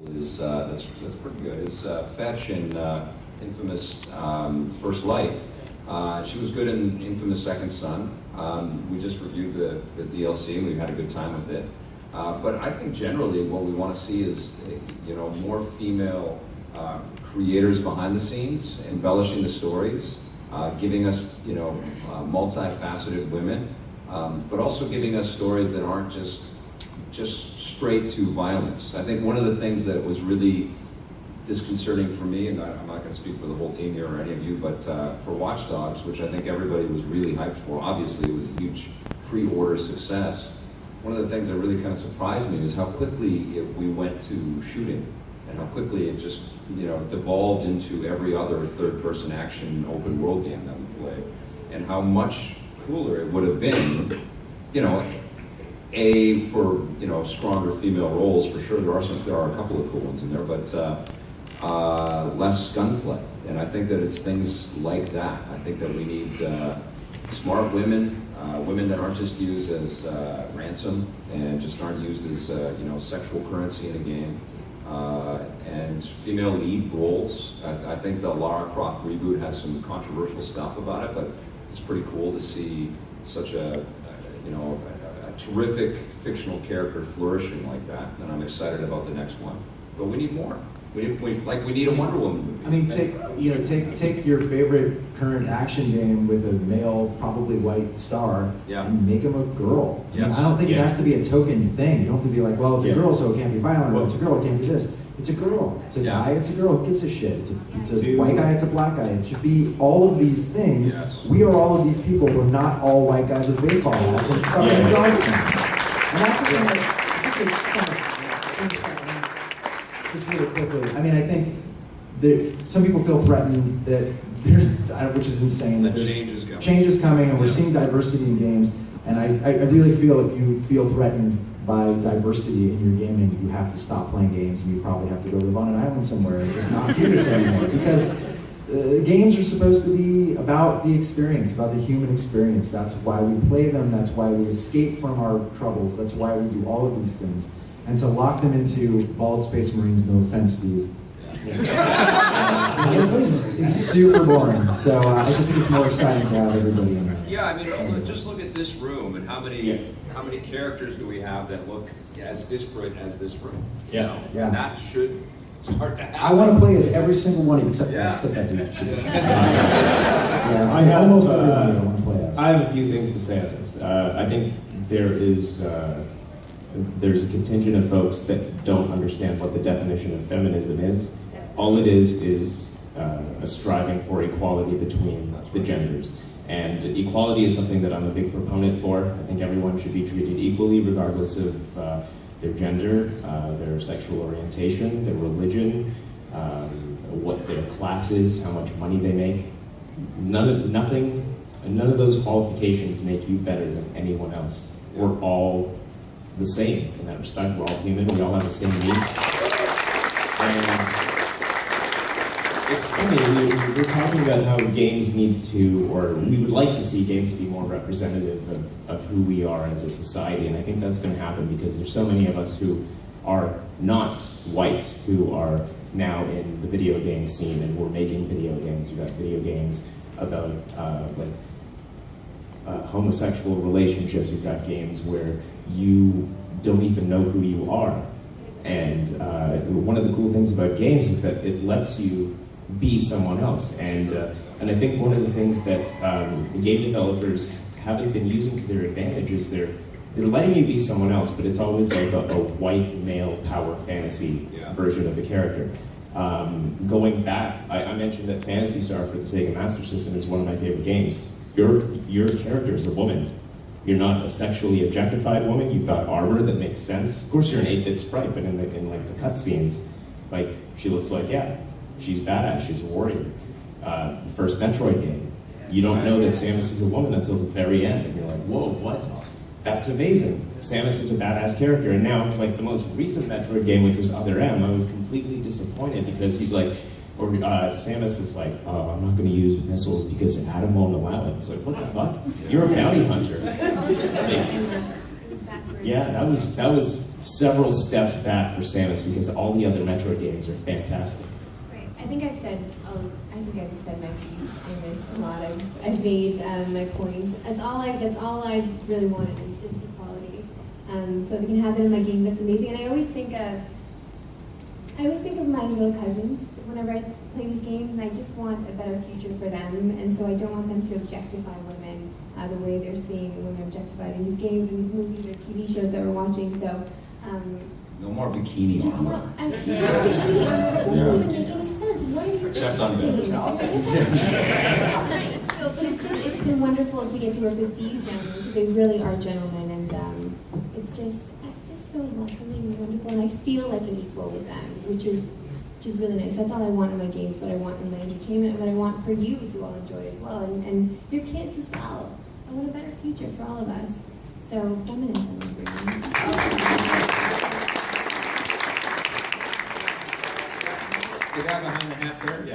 That's pretty good. Is Fetch in Infamous First Light. She was good in Infamous Second Son. We just reviewed the DLC and we had a good time with it. But I think generally what we want to see is more female creators behind the scenes, embellishing the stories, giving us multifaceted women, but also giving us stories that aren't just straight to violence. I think one of the things that was really disconcerting for me, and I'm not going to speak for the whole team here or any of you, but for Watch Dogs, which I think everybody was really hyped for, obviously it was a huge pre-order success. One of the things that really kind of surprised me is how quickly we went to shooting, and how quickly it just devolved into every other third-person action open world game that we played, and how much cooler it would have been, for stronger female roles for sure. There are a couple of cool ones in there, but less gunplay. And I think that it's things like that. I think that we need smart women, women that aren't just used as ransom and just aren't used as sexual currency in a game. And female lead roles. I think the Lara Croft reboot has some controversial stuff about it, but it's pretty cool to see such a terrific fictional character flourishing like that, and I'm excited about the next one. But we need more. We need a Wonder Woman movie. I mean, take your favorite current action game with a male, probably white star, and make him a girl. Yes. I don't think it has to be a token thing. You don't have to be like, well, it's a girl, so it can't be violent, or it's a girl, it can't be this. It's a girl. It's a guy, it's a girl. Who gives a shit? It's a white guy, it's a black guy. It should be all of these things. Yes. We are all of these people. We're not all white guys with baseball hats and fucking Johnson. And that's the thing. Just really quickly. I mean, I think some people feel threatened that there's, which is insane, that there's change is coming, and we're seeing diversity in games. And I really feel if you feel threatened by diversity in your gaming, you have to stop playing games, and you probably have to go live on an island somewhere and just not do this anymore. Because games are supposed to be about the experience, about the human experience. That's why we play them. That's why we escape from our troubles. That's why we do all of these things. And to lock them into bald Space Marines, no offense, Steve, is super boring. So I just think it's more exciting to have everybody in there. Yeah, I mean, just look at this room and how many characters do we have that look as disparate as this room? Yeah. And that should start to happen. I want to play as every single one of you, except that dude. I have almost everybody I want to play as. I have a few things to say on this. I think there's a contingent of folks that don't understand what the definition of feminism is. All it is a striving for equality between the genders. And equality is something that I'm a big proponent for. I think everyone should be treated equally, regardless of their gender, their sexual orientation, their religion, what their class is, how much money they make. None of those qualifications make you better than anyone else. We're all the same in that respect. We're all human. We all have the same needs. And it's funny, we're talking about how games need to, or we would like to see games be more representative of who we are as a society, and I think that's going to happen because there's so many of us who are not white, who are now in the video game scene, and we're making video games. We've got video games about homosexual relationships. We've got games where you don't even know who you are. And one of the cool things about games is that it lets you be someone else. And I think one of the things that game developers haven't been using to their advantage is they're letting you be someone else, but it's always like a white male power fantasy version of the character. Going back, I mentioned that Phantasy Star for the Sega Master System is one of my favorite games. Your character is a woman. You're not a sexually objectified woman. You've got armor that makes sense. Of course, you're an 8-bit sprite, but in the cutscenes, she looks like, she's badass. She's a warrior. The first Metroid game, you don't know that Samus is a woman until the very end, and you're like, whoa, what? That's amazing. Samus is a badass character, and now, the most recent Metroid game, which was Other M, I was completely disappointed because he's like, Samus is like, oh, I'm not going to use missiles because Adam won't allow it. It's like, what the fuck? You're a bounty hunter. Yeah, that was several steps back for Samus because all the other Metroid games are fantastic. Right. I think I've said my piece on this a lot. I've made my point. That's all I really wanted was just equality. So if we can have it in my games, that's amazing. And I always think of my little cousins whenever I play these games, and I just want a better future for them. And so I don't want them to objectify women the way they're seeing women objectified in these games or these movies or TV shows that we're watching. So. No more bikini armor. No bikini armor. It doesn't even make any sense. What are you Except on expecting? I'll take Right. So, but it's been wonderful to get to work with these gentlemen because they really are gentlemen, and it's just so welcoming and wonderful, and I feel like an equal with them, which is really nice. That's all I want in my games, what I want in my entertainment, and what I want for you to all enjoy as well, and your kids as well. I want a better future for all of us. So, feminism, everyone. The guy behind the hat there? Yeah.